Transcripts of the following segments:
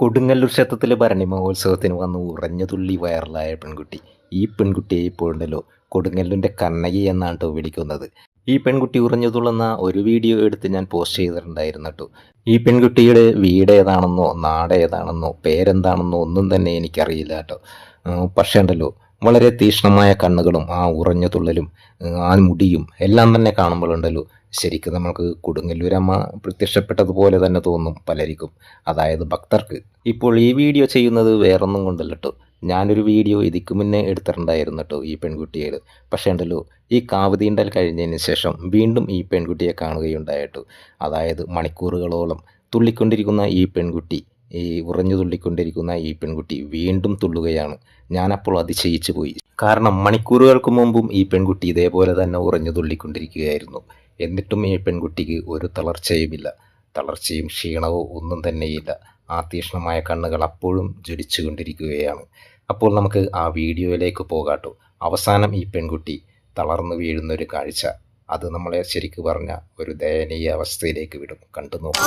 കൊടുങ്ങല്ലൂർ ക്ഷേത്രത്തിലെ ഭരണി മഹോത്സവത്തിന് വന്ന് ഉറഞ്ഞുതുള്ളി വൈറലായ പെൺകുട്ടി. ഈ പെൺകുട്ടിയെ ഇപ്പോഴുണ്ടല്ലോ കൊടുങ്ങല്ലൂരിൻ്റെ കണ്ണകി എന്നാണ് കേട്ടോ വിളിക്കുന്നത്. ഈ പെൺകുട്ടി ഉറഞ്ഞുതുള്ളുന്ന ഒരു വീഡിയോ എടുത്ത് ഞാൻ പോസ്റ്റ് ചെയ്തിട്ടുണ്ടായിരുന്നു കേട്ടോ. ഈ പെൺകുട്ടിയുടെ വീട് ഏതാണെന്നോ നാട് ഏതാണെന്നോ പേരെന്താണെന്നോ ഒന്നും തന്നെ എനിക്കറിയില്ല കേട്ടോ. പക്ഷേ ഉണ്ടല്ലോ വളരെ തീക്ഷ്ണമായ കണ്ണുകളും ആ ഉറഞ്ഞുതുള്ളലും ആ മുടിയും എല്ലാം തന്നെ കാണുമ്പോഴുണ്ടല്ലോ ശരിക്കും നമുക്ക് കൊടുങ്ങല്ലൂരമ്മ പ്രത്യക്ഷപ്പെട്ടതുപോലെ തന്നെ തോന്നും പലർക്കും, അതായത് ഭക്തർക്ക്. ഇപ്പോൾ ഈ വീഡിയോ ചെയ്യുന്നത് വേറൊന്നും കൊണ്ടല്ല കേട്ടോ. ഞാനൊരു വീഡിയോ ഇതിക്ക് മുന്നേ എടുത്തിട്ടുണ്ടായിരുന്നു കേട്ടോ ഈ പെൺകുട്ടിയെ. പക്ഷേ ഉണ്ടല്ലോ ഈ കാവതീണ്ടൽ കഴിഞ്ഞതിന് ശേഷം വീണ്ടും ഈ പെൺകുട്ടിയെ കാണുകയുണ്ടായിട്ടു. അതായത് മണിക്കൂറുകളോളം തുള്ളിക്കൊണ്ടിരിക്കുന്ന ഈ പെൺകുട്ടി, ഈ ഉറഞ്ഞു തുള്ളിക്കൊണ്ടിരിക്കുന്ന ഈ പെൺകുട്ടി വീണ്ടും തുള്ളുകയാണ്. ഞാനപ്പോൾ അതിശയിച്ചു പോയി. കാരണം മണിക്കൂറുകൾക്ക് മുമ്പും ഈ പെൺകുട്ടി ഇതേപോലെ തന്നെ ഉറഞ്ഞു തുള്ളിക്കൊണ്ടിരിക്കുകയായിരുന്നു. എന്നിട്ടും ഈ പെൺകുട്ടിക്ക് ഒരു തളർച്ചയുമില്ല. തളർച്ചയും ക്ഷീണവും ഒന്നും തന്നെയില്ല. ആ തീക്ഷ്ണമായ കണ്ണുകൾ അപ്പോഴും ജ്വലിച്ചു കൊണ്ടിരിക്കുകയാണ്. അപ്പോൾ നമുക്ക് ആ വീഡിയോയിലേക്ക് പോകാട്ടോ. അവസാനം ഈ പെൺകുട്ടി തളർന്നു വീഴുന്നൊരു കാഴ്ച, അത് നമ്മളെ ശരിക്ക് പറഞ്ഞ ഒരു ദയനീയ അവസ്ഥയിലേക്ക് വിടും. കണ്ടു നോക്കും.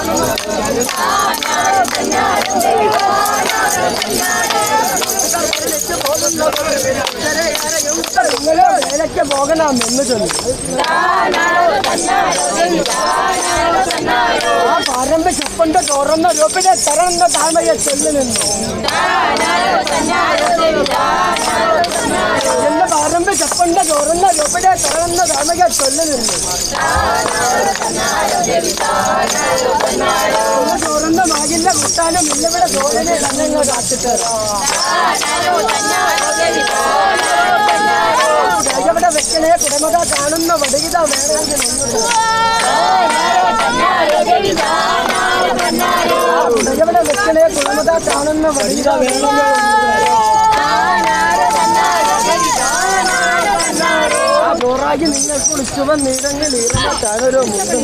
പാരമ്പ ചപ്പണ്ട തുറന്ന രൂപയുടെ തറന്ന താഴ്മയെ ചൊല്ലു നിന്നു. എന്റെ പാരമ്പ ചപ്പണ്ട തുറന്ന രൂപയുടെ തറന്ന താഴ്മയെ ചൊല്ലു നിന്നു. തുറന്ന മാകില്ല കുട്ടാനും ഇല്ലവിടെ തോരനെ കണ്ണങ്ങൾ കാത്തിട്ട് ഇവിടെ വെക്കണേ കുടമത കാണുന്ന വടുകിത വേണമെങ്കിൽ ഇവിടെ വെക്കണേ കുടമത കാണുന്ന വടുകിത വേണമെങ്കിൽ പോറാക്കി നിങ്ങൾ കുളിച്ചുവൻ നീരങ്ങിൽ ഇരുന്ന താനൊരു മുണ്ടും